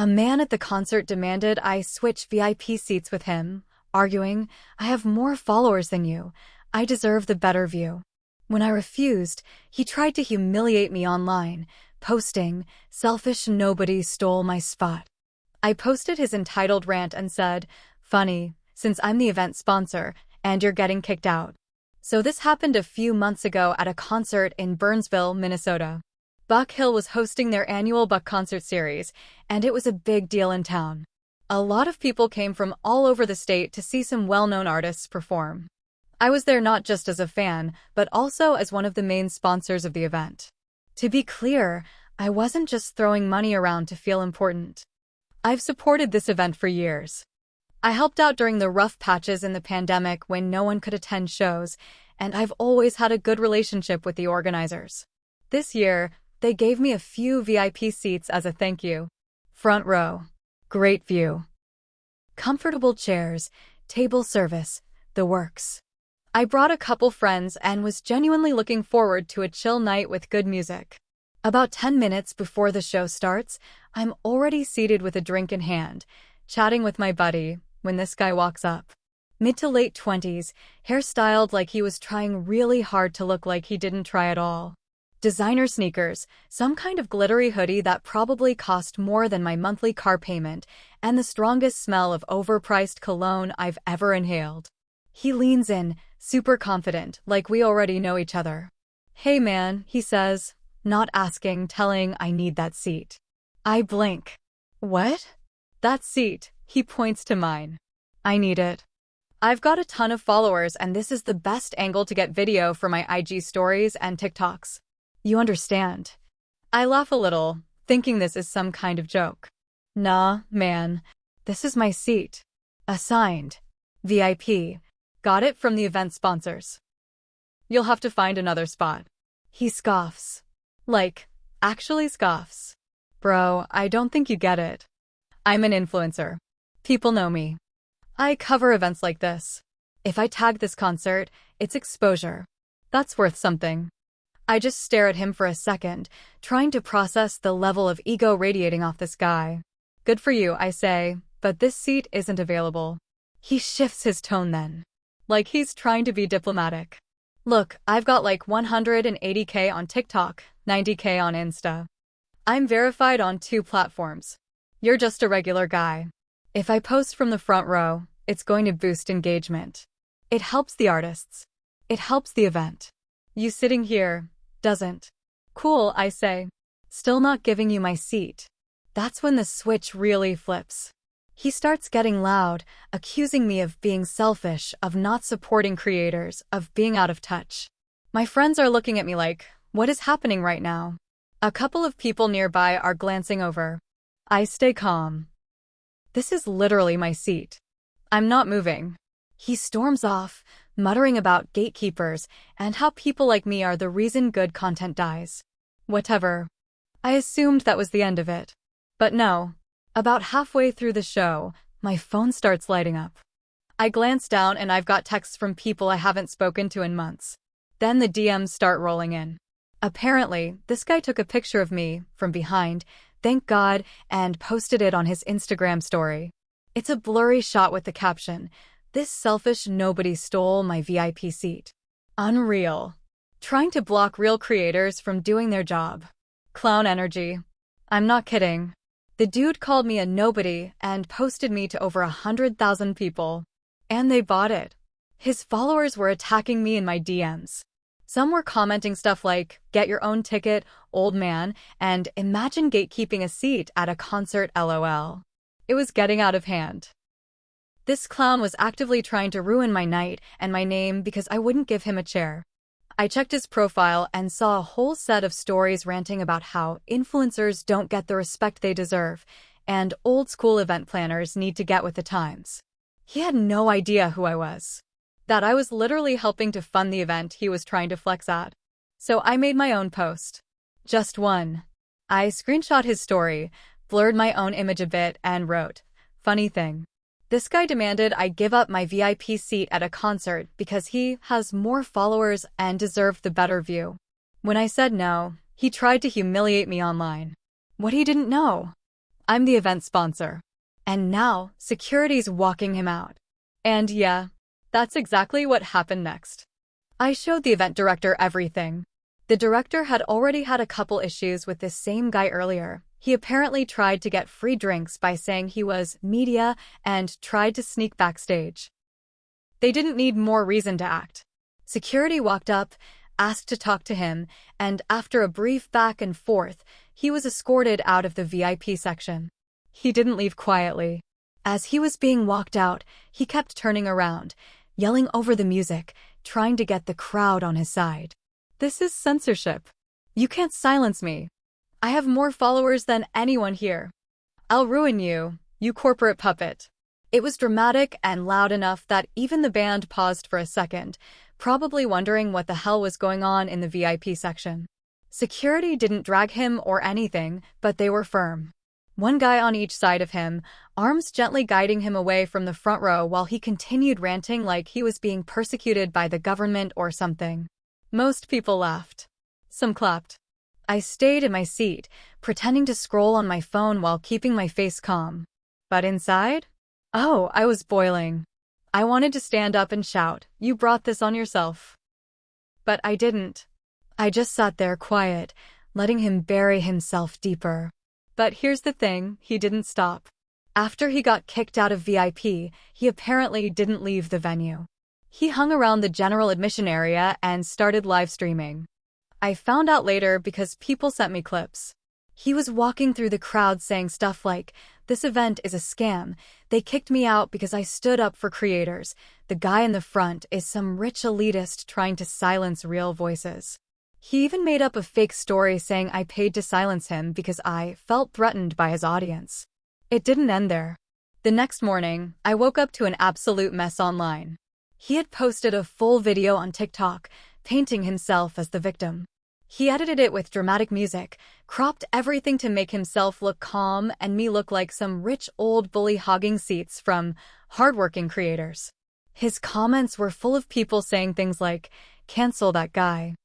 A man at the concert demanded I switch VIP seats with him, arguing, "I have more followers than you. I deserve the better view." When I refused, he tried to humiliate me online, posting, "Selfish nobody stole my spot." I posted his entitled rant and said, "Funny, since I'm the event sponsor, and you're getting kicked out." So this happened a few months ago at a concert in Burnsville, Minnesota. Buck Hill was hosting their annual Buck concert series, and it was a big deal in town. A lot of people came from all over the state to see some well-known artists perform. I was there not just as a fan, but also as one of the main sponsors of the event. To be clear, I wasn't just throwing money around to feel important. I've supported this event for years. I helped out during the rough patches in the pandemic when no one could attend shows, and I've always had a good relationship with the organizers. This year, they gave me a few VIP seats as a thank you. Front row. Great view. Comfortable chairs, table service, the works. I brought a couple friends and was genuinely looking forward to a chill night with good music. About 10 minutes before the show starts, I'm already seated with a drink in hand, chatting with my buddy, when this guy walks up. Mid to late 20s, hairstyled like he was trying really hard to look like he didn't try at all. Designer sneakers, some kind of glittery hoodie that probably cost more than my monthly car payment, and the strongest smell of overpriced cologne I've ever inhaled. He leans in, super confident, like we already know each other. "Hey man," he says, not asking, telling I need that seat. I blink. "What?" "That seat," he points to mine. "I need it. I've got a ton of followers and this is the best angle to get video for my IG stories and TikToks. You understand?" I laugh a little, thinking this is some kind of joke. "Nah, man. This is my seat. Assigned. VIP. Got it from the event sponsors. You'll have to find another spot." He scoffs. Like, actually scoffs. "Bro, I don't think you get it. I'm an influencer. People know me. I cover events like this. If I tag this concert, it's exposure. That's worth something." I just stare at him for a second, trying to process the level of ego radiating off this guy. "Good for you," I say, "but this seat isn't available." He shifts his tone then. Like he's trying to be diplomatic. "Look, I've got like 180K on TikTok, 90K on Insta. I'm verified on 2 platforms. You're just a regular guy. If I post from the front row, it's going to boost engagement. It helps the artists. It helps the event. You sitting here doesn't." "Cool," I say. "Still not giving you my seat." That's when the switch really flips. He starts getting loud, accusing me of being selfish, of not supporting creators, of being out of touch. My friends are looking at me like, what is happening right now? A couple of people nearby are glancing over. I stay calm. This is literally my seat. I'm not moving. He storms off, muttering about gatekeepers and how people like me are the reason good content dies. Whatever. I assumed that was the end of it. But no. About halfway through the show, my phone starts lighting up. I glance down and I've got texts from people I haven't spoken to in months. Then the DMs start rolling in. Apparently, this guy took a picture of me, from behind, thank God, and posted it on his Instagram story. It's a blurry shot with the caption, "This selfish nobody stole my VIP seat." Unreal. Trying to block real creators from doing their job. Clown energy. I'm not kidding. The dude called me a nobody and posted me to over 100,000 people. And they bought it. His followers were attacking me in my DMs. Some were commenting stuff like, "Get your own ticket, old man," and "Imagine gatekeeping a seat at a concert, LOL." It was getting out of hand. This clown was actively trying to ruin my night and my name because I wouldn't give him a chair. I checked his profile and saw a whole set of stories ranting about how influencers don't get the respect they deserve, and old-school event planners need to get with the times. He had no idea who I was. That I was literally helping to fund the event he was trying to flex at. So I made my own post. Just one. I screenshot his story, blurred my own image a bit, and wrote, "Funny thing. This guy demanded I give up my VIP seat at a concert because he has more followers and deserved the better view. When I said no, he tried to humiliate me online. What he didn't know. I'm the event sponsor. And now, security's walking him out. And yeah, that's exactly what happened next. I showed the event director everything. The director had already had a couple issues with this same guy earlier. He apparently tried to get free drinks by saying he was media and tried to sneak backstage. They didn't need more reason to act. Security walked up, asked to talk to him, and after a brief back and forth, he was escorted out of the VIP section. He didn't leave quietly. As he was being walked out, he kept turning around, yelling over the music, trying to get the crowd on his side. This is censorship. You can't silence me. I have more followers than anyone here. I'll ruin you, you corporate puppet. It was dramatic and loud enough that even the band paused for a second, probably wondering what the hell was going on in the VIP section. Security didn't drag him or anything, but they were firm. One guy on each side of him, arms gently guiding him away from the front row while he continued ranting like he was being persecuted by the government or something. Most people laughed. Some clapped. I stayed in my seat, pretending to scroll on my phone while keeping my face calm. But inside? Oh, I was boiling. I wanted to stand up and shout, "You brought this on yourself." But I didn't. I just sat there quiet, letting him bury himself deeper. But here's the thing, he didn't stop. After he got kicked out of VIP, he apparently didn't leave the venue. He hung around the general admission area and started live streaming. I found out later because people sent me clips. He was walking through the crowd saying stuff like, "This event is a scam. They kicked me out because I stood up for creators. The guy in the front is some rich elitist trying to silence real voices." He even made up a fake story saying I paid to silence him because I felt threatened by his audience. It didn't end there. The next morning, I woke up to an absolute mess online. He had posted a full video on TikTok, painting himself as the victim. He edited it with dramatic music, cropped everything to make himself look calm and me look like some rich old bully hogging seats from hardworking creators. His comments were full of people saying things like, "Cancel that guy.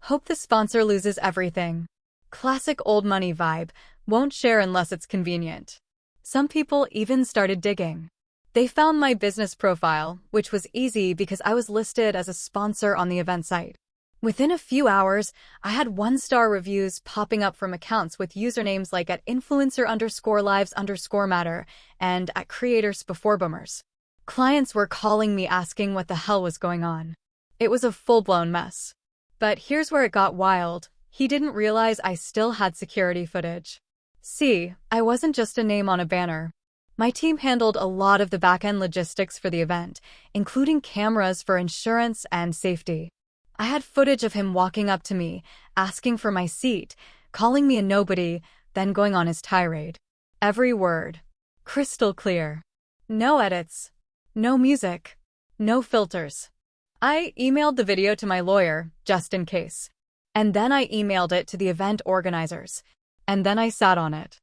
Hope the sponsor loses everything. Classic old money vibe, won't share unless it's convenient." Some people even started digging. They found my business profile, which was easy because I was listed as a sponsor on the event site. Within a few hours, I had 1-star reviews popping up from accounts with usernames like @influencer_lives_matter and @creators_before-boomers. Clients were calling me asking what the hell was going on. It was a full-blown mess. But here's where it got wild. He didn't realize I still had security footage. See, I wasn't just a name on a banner. My team handled a lot of the back-end logistics for the event, including cameras for insurance and safety. I had footage of him walking up to me, asking for my seat, calling me a nobody, then going on his tirade. Every word. Crystal clear. No edits. No music. No filters. I emailed the video to my lawyer, just in case. And then I emailed it to the event organizers. And then I sat on it.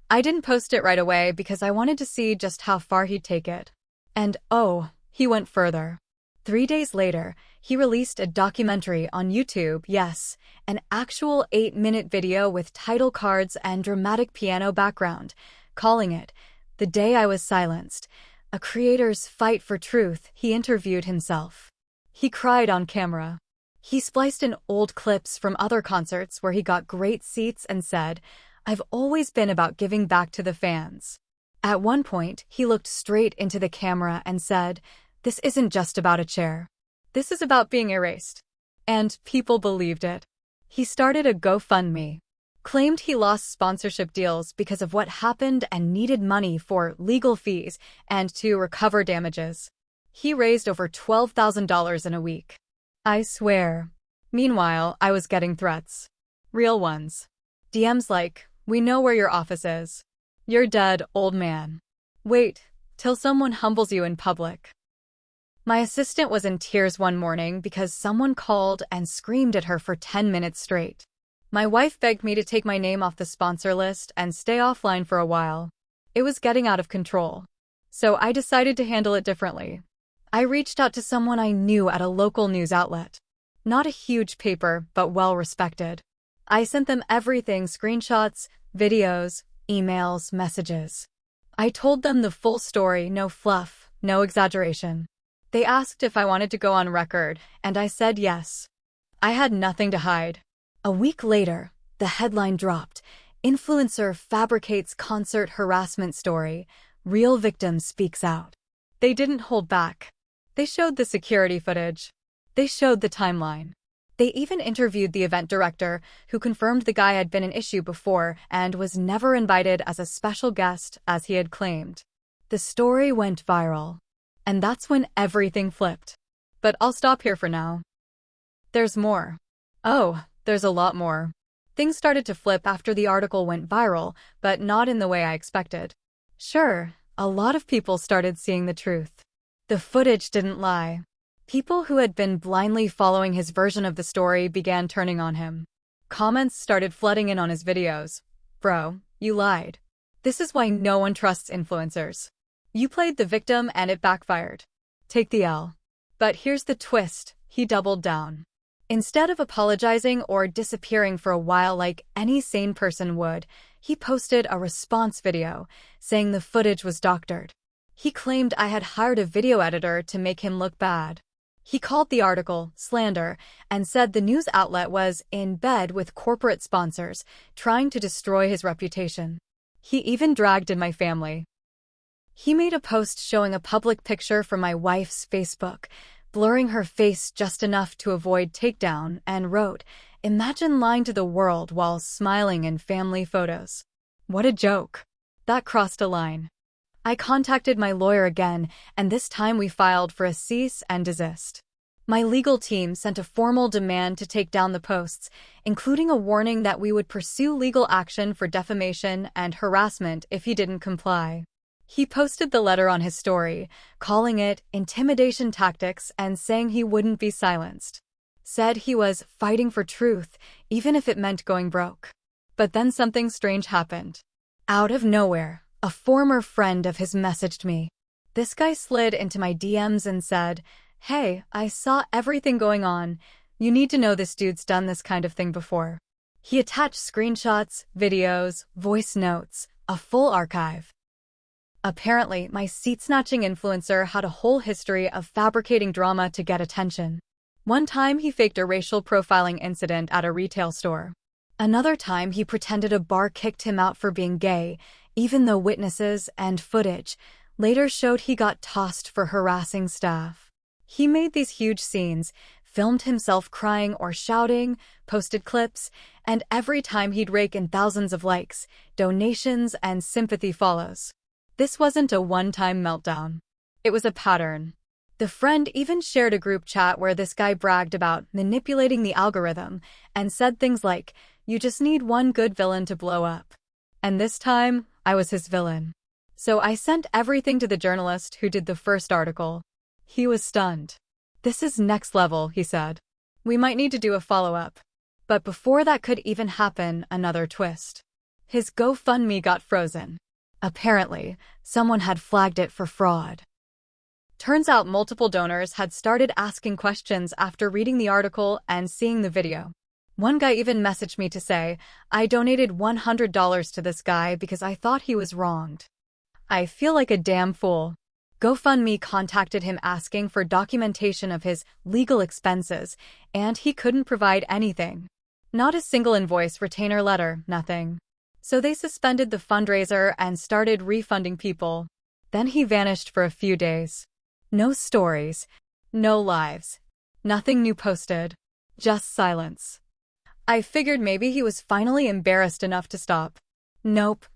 I didn't post it right away because I wanted to see just how far he'd take it. And oh, he went further. 3 days later, he released a documentary on YouTube, yes, an actual 8-minute video with title cards and dramatic piano background, calling it "The Day I Was Silenced," a creator's fight for truth. He interviewed himself. He cried on camera. He spliced in old clips from other concerts where he got great seats and said, "I've always been about giving back to the fans." At one point, he looked straight into the camera and said, "This isn't just about a chair. This is about being erased." And people believed it. He started a GoFundMe, claimed he lost sponsorship deals because of what happened and needed money for legal fees and to recover damages. He raised over $12,000 in a week. I swear. Meanwhile, I was getting threats. Real ones. DMs like, "We know where your office is. You're dead, old man. Wait till someone humbles you in public." My assistant was in tears one morning because someone called and screamed at her for 10 minutes straight. My wife begged me to take my name off the sponsor list and stay offline for a while. It was getting out of control. So I decided to handle it differently. I reached out to someone I knew at a local news outlet. Not a huge paper, but well respected. I sent them everything: screenshots, videos, emails, messages. I told them the full story, no fluff, no exaggeration. They asked if I wanted to go on record, and I said yes. I had nothing to hide. A week later, the headline dropped. Influencer fabricates concert harassment story. Real victim speaks out. They didn't hold back. They showed the security footage. They showed the timeline. They even interviewed the event director, who confirmed the guy had been an issue before and was never invited as a special guest as he had claimed. The story went viral. And that's when everything flipped. But I'll stop here for now. There's more. Oh, there's a lot more. Things started to flip after the article went viral, but not in the way I expected. Sure, a lot of people started seeing the truth. The footage didn't lie. People who had been blindly following his version of the story began turning on him. Comments started flooding in on his videos. Bro, you lied. This is why no one trusts influencers. You played the victim and it backfired. Take the L. But here's the twist, he doubled down. Instead of apologizing or disappearing for a while like any sane person would, he posted a response video, saying the footage was doctored. He claimed I had hired a video editor to make him look bad. He called the article slander and said the news outlet was in bed with corporate sponsors, trying to destroy his reputation. He even dragged in my family. He made a post showing a public picture from my wife's Facebook, blurring her face just enough to avoid takedown, and wrote, "Imagine lying to the world while smiling in family photos." What a joke. That crossed a line. I contacted my lawyer again, and this time we filed for a cease and desist. My legal team sent a formal demand to take down the posts, including a warning that we would pursue legal action for defamation and harassment if he didn't comply. He posted the letter on his story, calling it intimidation tactics and saying he wouldn't be silenced. Said he was fighting for truth, even if it meant going broke. But then something strange happened. Out of nowhere, a former friend of his messaged me. This guy slid into my DMs and said, "Hey, I saw everything going on. You need to know this dude's done this kind of thing before." He attached screenshots, videos, voice notes, a full archive. Apparently, my seat-snatching influencer had a whole history of fabricating drama to get attention. One time, he faked a racial profiling incident at a retail store. Another time, he pretended a bar kicked him out for being gay, even though witnesses and footage later showed he got tossed for harassing staff. He made these huge scenes, filmed himself crying or shouting, posted clips, and every time he'd rake in thousands of likes, donations, and sympathy follows. This wasn't a one-time meltdown. It was a pattern. The friend even shared a group chat where this guy bragged about manipulating the algorithm and said things like, "You just need one good villain to blow up." And this time, I was his villain. So I sent everything to the journalist who did the first article. He was stunned. "This is next level," he said. "We might need to do a follow-up." But before that could even happen, another twist. His GoFundMe got frozen. Apparently, someone had flagged it for fraud. Turns out multiple donors had started asking questions after reading the article and seeing the video. One guy even messaged me to say, "I donated $100 to this guy because I thought he was wronged." I feel like a damn fool. GoFundMe contacted him asking for documentation of his legal expenses, and he couldn't provide anything. Not a single invoice, retainer letter, nothing. So they suspended the fundraiser and started refunding people. Then he vanished for a few days. No stories, no lives, nothing new posted, just silence. I figured maybe he was finally embarrassed enough to stop. Nope.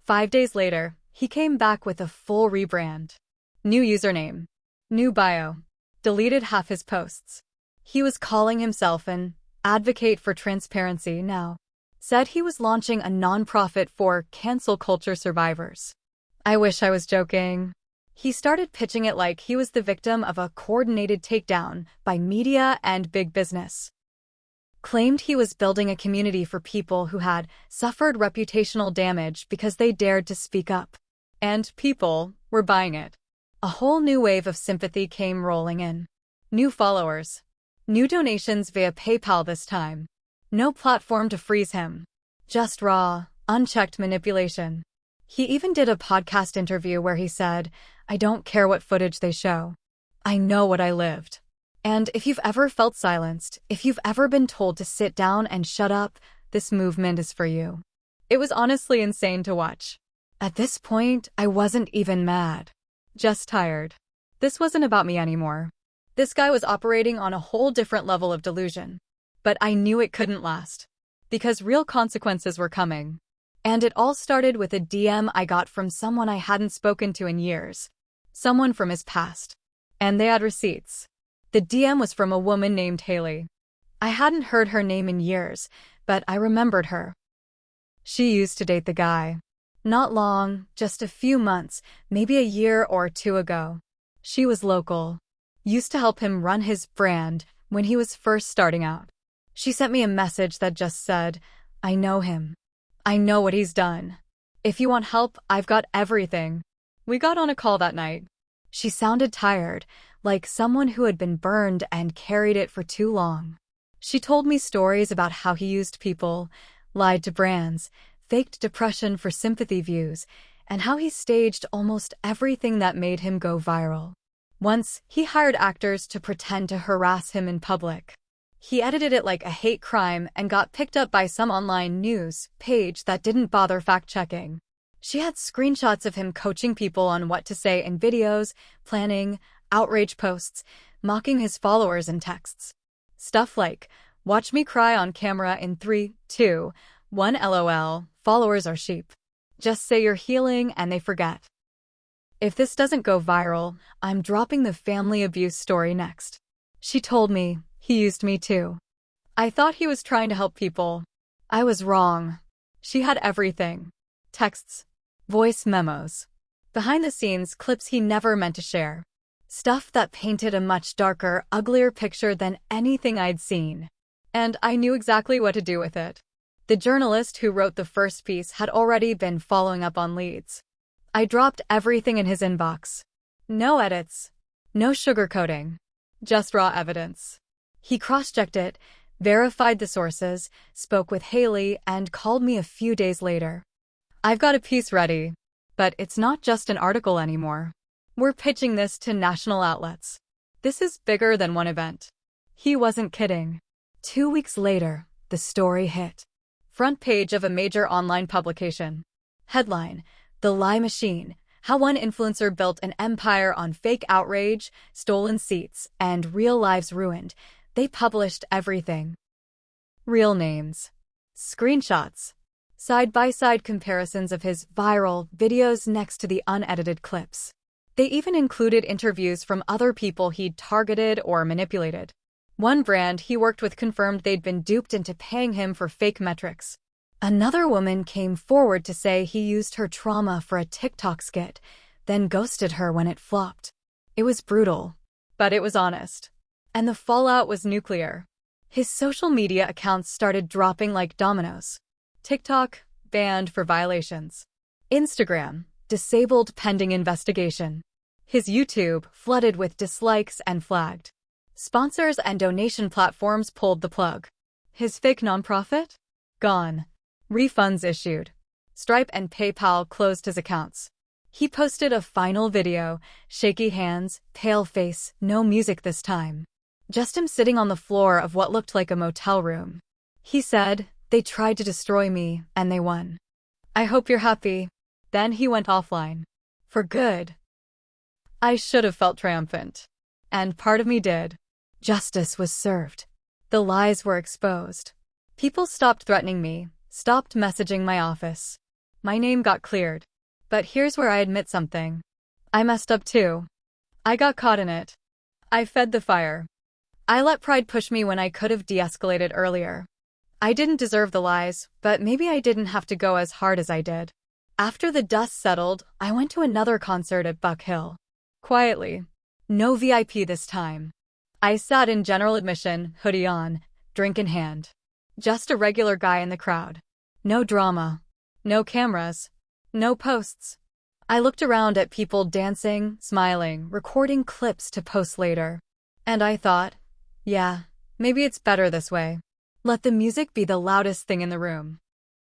5 days later, he came back with a full rebrand. New username, new bio, deleted half his posts. He was calling himself an advocate for transparency now. Said he was launching a nonprofit for cancel culture survivors. I wish I was joking. He started pitching it like he was the victim of a coordinated takedown by media and big business. Claimed he was building a community for people who had suffered reputational damage because they dared to speak up. And people were buying it. A whole new wave of sympathy came rolling in. New followers. New donations via PayPal this time. No platform to freeze him. Just raw, Unchecked manipulation. He even did a podcast interview where he said, "I don't care what footage they show. I know what I lived." And if you've ever felt silenced, if you've ever been told to sit down and shut up, this movement is for you. It was honestly insane to watch. At this point, I wasn't even mad. Just tired. This wasn't about me anymore. This guy was operating on a whole different level of delusion. But I knew it couldn't last. Because real consequences were coming. And it all started with a DM I got from someone I hadn't spoken to in years. Someone from his past. And they had receipts. The DM was from a woman named Haley. I hadn't heard her name in years, but I remembered her. She used to date the guy. Not long, just a few months, maybe a year or two ago. She was local. Used to help him run his brand when he was first starting out. She sent me a message that just said, "I know him. I know what he's done. If you want help, I've got everything." We got on a call that night. She sounded tired, like someone who had been burned and carried it for too long. She told me stories about how he used people, lied to brands, faked depression for sympathy views, and how he staged almost everything that made him go viral. Once, he hired actors to pretend to harass him in public. He edited it like a hate crime and got picked up by some online news page that didn't bother fact-checking. She had screenshots of him coaching people on what to say in videos, planning outrage posts, mocking his followers in texts. Stuff like, "Watch me cry on camera in 3, 2, 1 LOL, followers are sheep. Just say you're healing and they forget. If this doesn't go viral, I'm dropping the family abuse story next." She told me, he used me too. I thought he was trying to help people. I was wrong. She had everything. Texts, voice memos, behind-the-scenes clips he never meant to share. Stuff that painted a much darker, uglier picture than anything I'd seen. And I knew exactly what to do with it. The journalist who wrote the first piece had already been following up on leads. I dropped everything in his inbox. No edits. No sugarcoating. Just raw evidence. He cross-checked it, verified the sources, spoke with Haley, and called me a few days later. "I've got a piece ready, but it's not just an article anymore. We're pitching this to national outlets. This is bigger than one event." He wasn't kidding. 2 weeks later, the story hit. Front page of a major online publication. Headline, "The Lie Machine: How One Influencer Built an Empire on Fake Outrage, Stolen Seats, and Real Lives Ruined." They published everything. Real names. Screenshots. Side-by-side comparisons of his viral videos next to the unedited clips. They even included interviews from other people he'd targeted or manipulated. One brand he worked with confirmed they'd been duped into paying him for fake metrics. Another woman came forward to say he used her trauma for a TikTok skit, then ghosted her when it flopped. It was brutal, but it was honest. And the fallout was nuclear. His social media accounts started dropping like dominoes. TikTok, banned for violations. Instagram, disabled pending investigation. His YouTube, flooded with dislikes and flagged. Sponsors and donation platforms pulled the plug. His fake nonprofit? Gone. Refunds issued. Stripe and PayPal closed his accounts. He posted a final video, shaky hands, pale face, no music this time. Just him sitting on the floor of what looked like a motel room. He said, "They tried to destroy me, and they won. I hope you're happy." Then he went offline. For good. I should have felt triumphant. And part of me did. Justice was served. The lies were exposed. People stopped threatening me, stopped messaging my office. My name got cleared. But here's where I admit something. I messed up too. I got caught in it. I fed the fire. I let pride push me when I could have de-escalated earlier. I didn't deserve the lies, but maybe I didn't have to go as hard as I did. After the dust settled, I went to another concert at Buck Hill. Quietly. No VIP this time. I sat in general admission, hoodie on, drink in hand. Just a regular guy in the crowd. No drama. No cameras. No posts. I looked around at people dancing, smiling, recording clips to post later. And I thought, yeah, maybe it's better this way. Let the music be the loudest thing in the room.